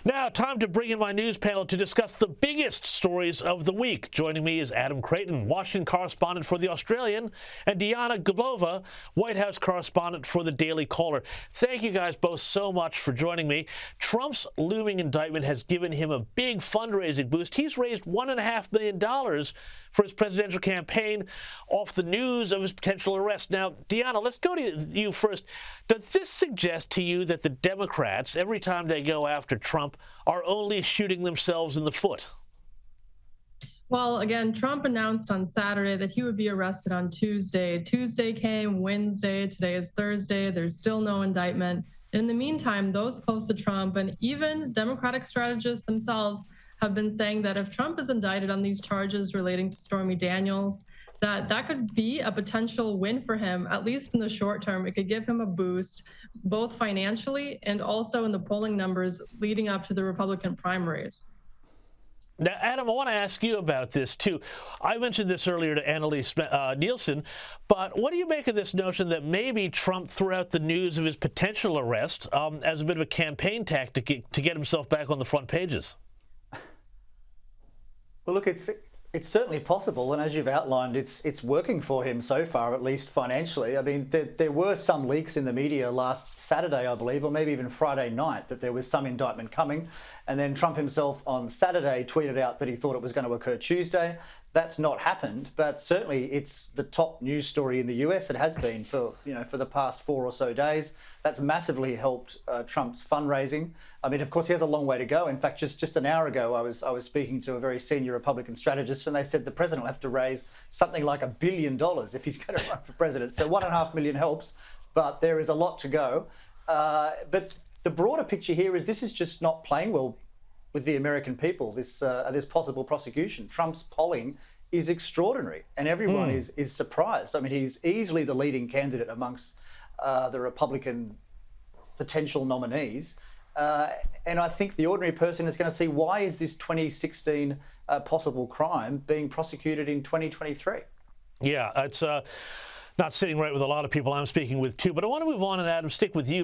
Now, time to bring in my news panel to discuss the biggest stories of the week. Joining me is Adam Creighton, Washington correspondent for The Australian, and Diana Glebova, White House correspondent for The Daily Caller. Thank you guys both so much for joining me. Trump's looming indictment has given him a big fundraising boost. He's raised $1.5 million for his presidential campaign off the news of his potential arrest. Now, Diana, let's go to you first. Does this suggest to you that the Democrats, every time they go after Trump, are only shooting themselves in the foot? Well, again, Trump announced on Saturday that he would be arrested on Tuesday. Tuesday came, Wednesday, today is Thursday. There's still no indictment. In the meantime, those close to Trump and even Democratic strategists themselves have been saying that if Trump is indicted on these charges relating to Stormy Daniels, that could be a potential win for him, at least in the short term. It could give him a boost, both financially and also in the polling numbers leading up to the Republican primaries. Now, Adam, I want to ask you about this, too. I mentioned this earlier to Annalise Nielsen, but what do you make of this notion that maybe Trump threw out the news of his potential arrest as a bit of a campaign tactic to get himself back on the front pages? Well, look, it's certainly possible, and as you've outlined, it's working for him so far, at least financially. I mean, there were some leaks in the media last Saturday, I believe, or maybe even Friday night, that there was some indictment coming, and then Trump himself on Saturday tweeted out that he thought it was going to occur Tuesday. That's not happened, but certainly it's the top news story in the US. It has been for the past 4 or so days. That's massively helped Trump's fundraising. I mean, of course, he has a long way to go. In fact, just an hour ago, I was speaking to a very senior Republican strategist, and they said the president will have to raise something like $1 billion if he's going to run for president. So $1.5 million helps, but there is a lot to go. But the broader picture here is this is just not playing well with the American people, this possible prosecution. Trump's polling is extraordinary, and everyone is surprised. I mean, he's easily the leading candidate amongst the Republican potential nominees. And I think the ordinary person is going to see, why is this 2016 possible crime being prosecuted in 2023? Yeah, it's not sitting right with a lot of people I'm speaking with, too. But I want to move on, and Adam, stick with you.